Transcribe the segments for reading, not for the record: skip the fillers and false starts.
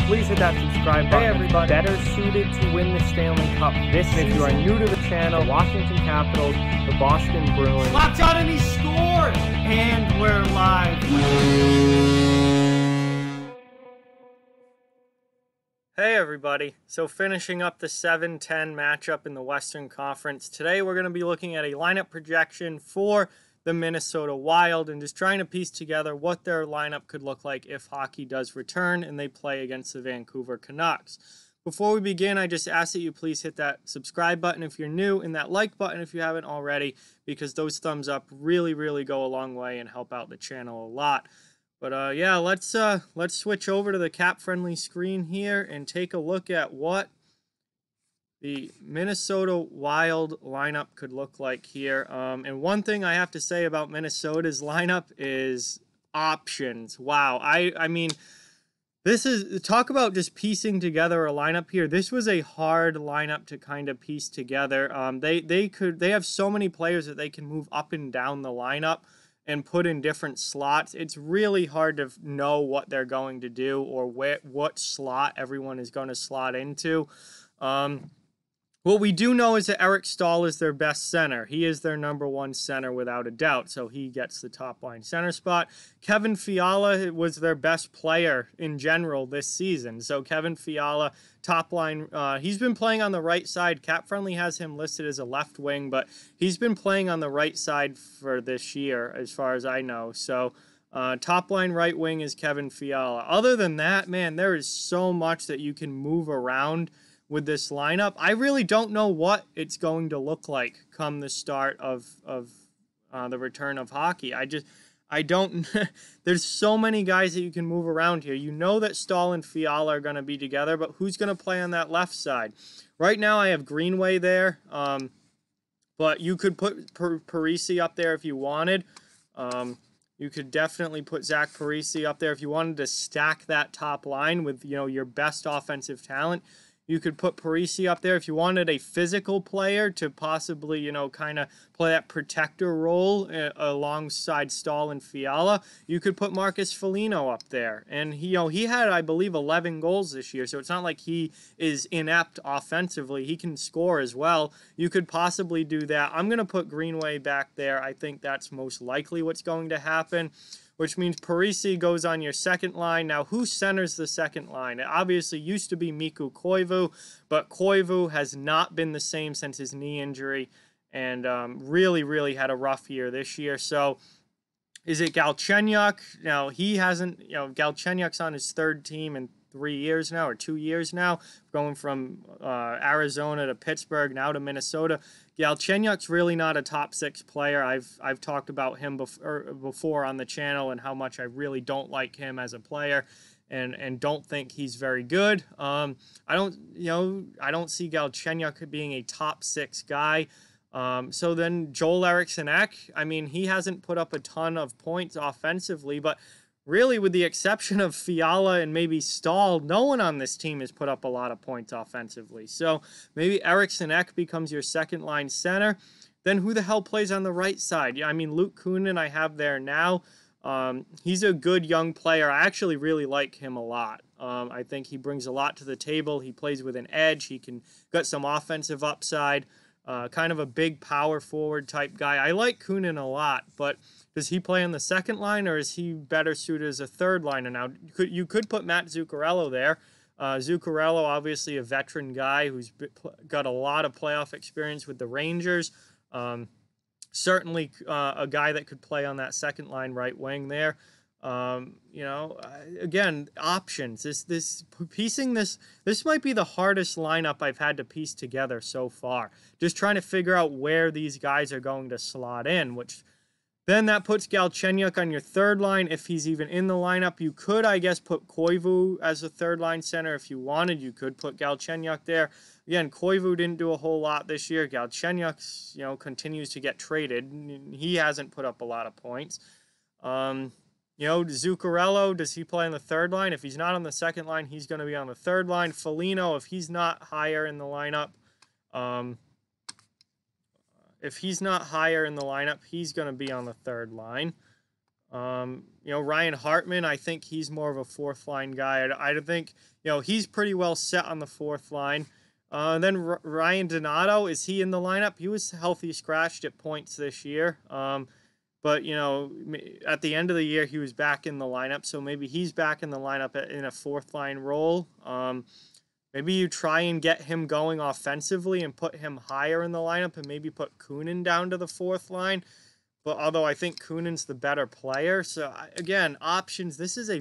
please hit that subscribe button. Hey everybody. Better suited to win the Stanley Cup this season. If you are new to the channel, the Washington Capitals, the Boston Bruins. Locked out and he scored! And we're live. Hey everybody, so finishing up the 7-10 matchup in the Western Conference. Today we're going to be looking at a lineup projection for the Minnesota Wild and just trying to piece together what their lineup could look like if hockey does return and they play against the Vancouver Canucks. Before we begin, I just ask that you please hit that subscribe button if you're new and that like button if you haven't already, because those thumbs up really go a long way and help out the channel a lot. But yeah, let's switch over to the cap-friendly screen here and take a look at what the Minnesota Wild lineup could look like here. And one thing I have to say about Minnesota's lineup is options. Wow, I mean, this is, talk about just piecing together a lineup here. This was a hard lineup to kind of piece together. They have so many players that they can move up and down the lineup and put in different slots. It's really hard to know what they're going to do or what slot everyone is going to slot into. What we do know is that Eric Staal is their best center. He is their #1 center without a doubt, so he gets the top line center spot. Kevin Fiala was their best player in general this season. So Kevin Fiala, top line, he's been playing on the right side. Cap Friendly has him listed as a left wing, but he's been playing on the right side for this year, as far as I know. So top line right wing is Kevin Fiala. Other than that, man, there is so much that you can move around with this lineup. I really don't know what it's going to look like come the start of the return of hockey. I don't, there's so many guys that you can move around here. You know that Staal and Fiala are going to be together, but who's going to play on that left side? Right now I have Greenway there, but you could put Parise up there if you wanted. You could definitely put Zach Parise up there if you wanted to stack that top line with, you know, your best offensive talent. You could put Parise up there if you wanted a physical player to possibly, you know, kind of play that protector role alongside Staal and Fiala. You could put Marcus Foligno up there. And, he had, I believe, 11 goals this year, so it's not like he is inept offensively. He can score as well. You could possibly do that. I'm going to put Greenway back there. I think that's most likely what's going to happen, which means Parise goes on your second line. Now, who centers the second line? It obviously used to be Mikko Koivu, but Koivu has not been the same since his knee injury and really had a rough year this year. So is it Galchenyuk? Now, he hasn't, Galchenyuk's on his third team in 3 years now, or 2 years now, going from Arizona to Pittsburgh, now to Minnesota. Galchenyuk's really not a top 6 player. I've talked about him before on the channel and how much I really don't like him as a player and don't think he's very good. I don't see Galchenyuk being a top 6 guy. So then Joel Eriksson Ek, I mean, he hasn't put up a ton of points offensively, but really, with the exception of Fiala and maybe Staal, no one on this team has put up a lot of points offensively. So maybe Eriksson Ek becomes your second-line center. Then who the hell plays on the right side? Yeah, I mean, Luke Kuhn I have there now. He's a good young player. I actually really like him a lot. I think he brings a lot to the table. He plays with an edge. He can got some offensive upside. Kind of a big power forward type guy. I like Kuhn a lot, but does he play on the second line, or is he better suited as a third liner? Now, you could put Matt Zuccarello there. Zuccarello, obviously a veteran guy who's got a lot of playoff experience with the Rangers. Certainly a guy that could play on that second line right wing there. Again, options. This might be the hardest lineup I've had to piece together so far. Just trying to figure out where these guys are going to slot in, which then that puts Galchenyuk on your third line if he's even in the lineup. You could, I guess, put Koivu as a third line center if you wanted. You could put Galchenyuk there. Again, Koivu didn't do a whole lot this year. Galchenyuk, continues to get traded. He hasn't put up a lot of points. Zuccarello, does he play on the third line? If he's not on the second line, he's going to be on the third line. Foligno, if he's not higher in the lineup, he's going to be on the third line. Ryan Hartman, I think he's more of a fourth line guy. I think, he's pretty well set on the fourth line. Then Ryan Donato, is he in the lineup? He was healthy scratched at points this year. But, at the end of the year, he was back in the lineup. So maybe he's back in the lineup in a fourth line role. Maybe you try and get him going offensively and put him higher in the lineup and maybe put Kuhn down to the fourth line. But although I think Kuhn's the better player, so again, options. This is a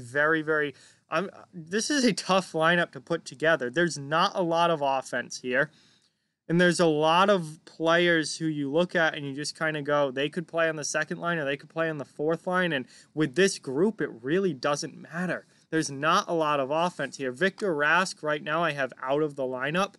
this is a tough lineup to put together. There's not a lot of offense here, and there's a lot of players who you look at and you just kind of go, they could play on the second line or they could play on the fourth line. And with this group, it really doesn't matter. There's not a lot of offense here. Victor Rask right now I have out of the lineup.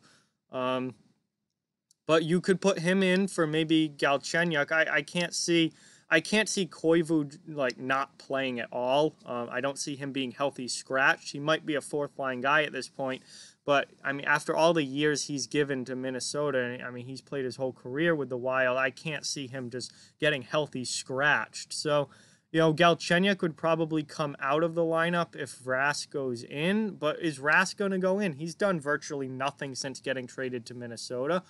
But you could put him in for maybe Galchenyuk. I can't see Koivu like not playing at all. I don't see him being healthy scratched. He might be a fourth line guy at this point, but I mean, after all the years he's given to Minnesota, I mean, he's played his whole career with the Wild. I can't see him just getting healthy scratched. So, Galchenyuk would probably come out of the lineup if Rask goes in. But is Rask going to go in? He's done virtually nothing since getting traded to Minnesota.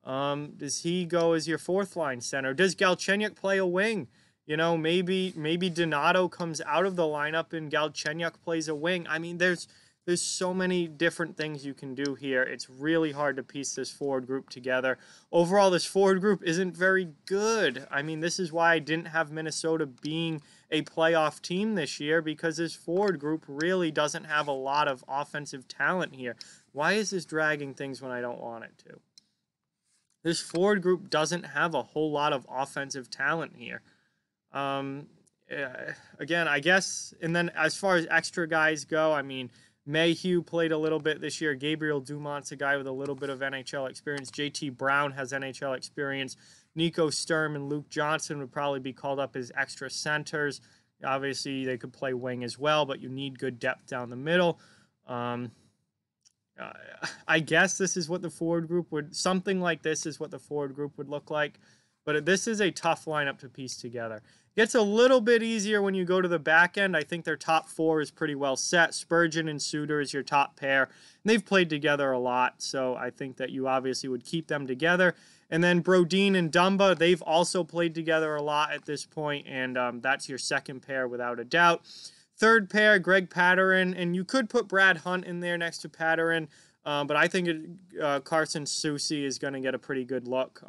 Does he go as your fourth line center? Does Galchenyuk play a wing? Maybe Donato comes out of the lineup and Galchenyuk plays a wing. I mean, there's so many different things you can do here. It's really hard to piece this forward group together. Overall, this forward group isn't very good. I mean, this is why I didn't have Minnesota being a playoff team this year, because this forward group really doesn't have a lot of offensive talent here. Why is this dragging things when I don't want it to? This forward group doesn't have a whole lot of offensive talent here. Again, I guess, and then as far as extra guys go, I mean, Mayhew played a little bit this year. Gabriel Dumont's a guy with a little bit of NHL experience. JT Brown has NHL experience. Nico Sturm and Luke Johnson would probably be called up as extra centers. Obviously, they could play wing as well, but you need good depth down the middle. I guess this is what the forward group something like this is what the forward group would look like. But this is a tough lineup to piece together. Gets a little bit easier when you go to the back end. I think their top four is pretty well set. Spurgeon and Suter is your top pair. And they've played together a lot, so I think that you obviously would keep them together. And then Brodin and Dumba, they've also played together a lot at this point, and that's your second pair without a doubt. Third pair, Greg Pateryn, and you could put Brad Hunt in there next to Pateryn, but I think Carson Soucy is going to get a pretty good look.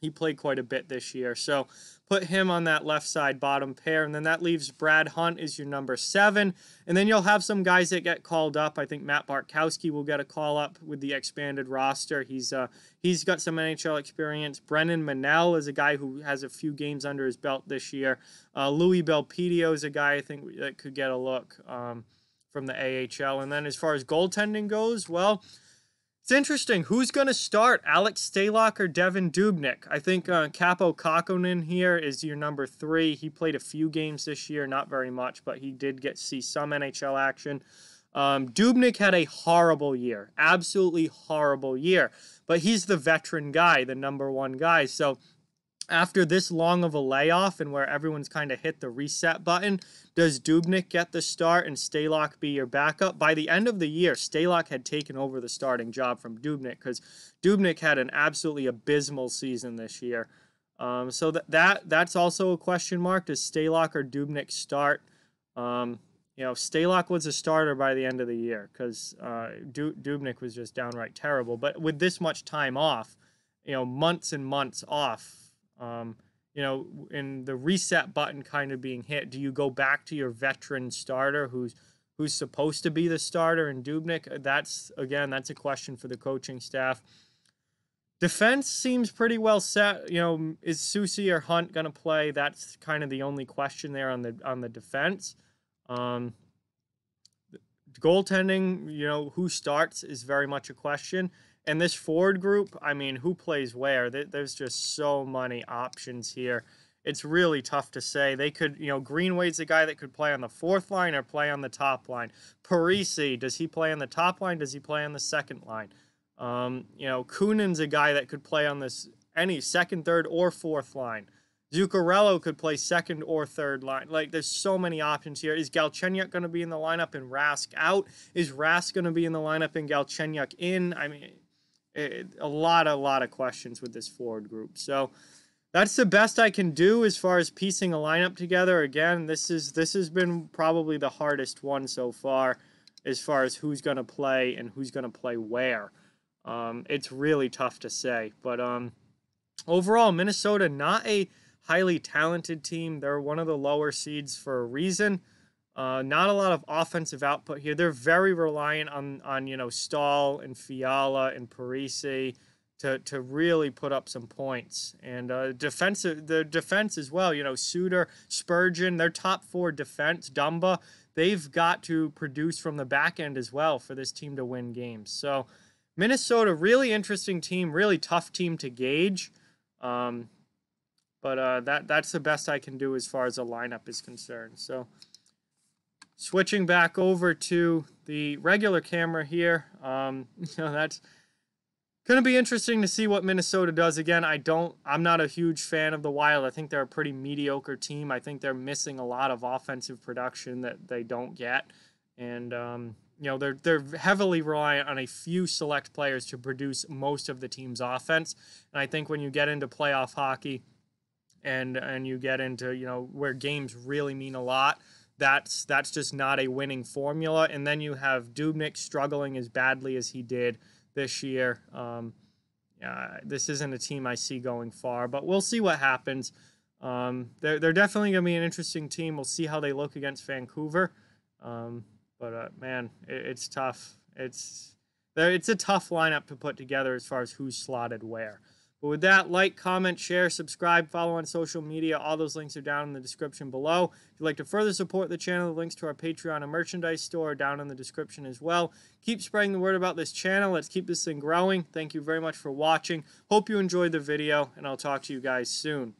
He played quite a bit this year, so put him on that left side bottom pair, and then that leaves Brad Hunt as your number 7, and then you'll have some guys that get called up. I think Matt Bartkowski will get a call up with the expanded roster. He's got some NHL experience. Brennan Manel is a guy who has a few games under his belt this year. Louis Belpedio is a guy I think that could get a look from the AHL, and then as far as goaltending goes, well, it's interesting. Who's going to start, Alex Stalock or Devin Dubnyk? I think Capo Kakkonen here is your number 3. He played a few games this year, not very much, but he did see some NHL action. Dubnyk had a horrible year, absolutely horrible year, but he's the veteran guy, the number 1 guy. So after this long of a layoff and where everyone's kind of hit the reset button, does Dubnyk get the start and Stalock be your backup? By the end of the year, Stalock had taken over the starting job from Dubnyk because Dubnyk had an absolutely abysmal season this year. So that's also a question mark. Does Stalock or Dubnyk start? Stalock was a starter by the end of the year because Dubnyk was just downright terrible. But with this much time off, months and months off, and the reset button kind of being hit, do you go back to your veteran starter who's supposed to be the starter in Dubnyk? That's a question for the coaching staff. Defense seems pretty well set. Is Soucy or Hunt going to play? That's kind of the only question there on the defense. Goaltending, who starts is very much a question. And this forward group, I mean, who plays where? There's just so many options here. It's really tough to say. They could, Greenway's the guy that could play on the 4th line or play on the top line. Parisi, does he play on the top line? Does he play on the 2nd line? Kuhn's a guy that could play on any 2nd, 3rd, or 4th line. Zuccarello could play second or third line. Like, there's so many options here. Is Galchenyuk going to be in the lineup and Rask out? Is Rask going to be in the lineup and Galchenyuk in? I mean, a lot of questions with this forward group. So that's the best I can do as far as piecing a lineup together. Again, this has been probably the hardest one so far as who's going to play and who's going to play where. It's really tough to say. But overall, Minnesota, not a highly talented team. They're one of the lower seeds for a reason. Not a lot of offensive output here. They're very reliant on Stahl and Fiala and Parise to really put up some points. And the defense as well. Suter, Spurgeon, their top four defense, Dumba, they've got to produce from the back end as well for this team to win games. So Minnesota, really interesting team, really tough team to gauge. But that's the best I can do as far as a lineup is concerned. So switching back over to the regular camera here, that's going to be interesting to see what Minnesota does. Again, I'm not a huge fan of the Wild. I think they're a pretty mediocre team. I think they're missing a lot of offensive production that they don't get. And, they're heavily reliant on a few select players to produce most of the team's offense. And I think when you get into playoff hockey and you get into, where games really mean a lot, that's just not a winning formula. And then you have Dubnyk struggling as badly as he did this year. This isn't a team I see going far, but we'll see what happens. They're definitely going to be an interesting team. We'll see how they look against Vancouver. But man, it's tough. It's a tough lineup to put together as far as who's slotted where. But with that, like, comment, share, subscribe, follow on social media. All those links are down in the description below. If you'd like to further support the channel, the links to our Patreon and merchandise store are down in the description as well. Keep spreading the word about this channel. Let's keep this thing growing. Thank you very much for watching. Hope you enjoyed the video, and I'll talk to you guys soon.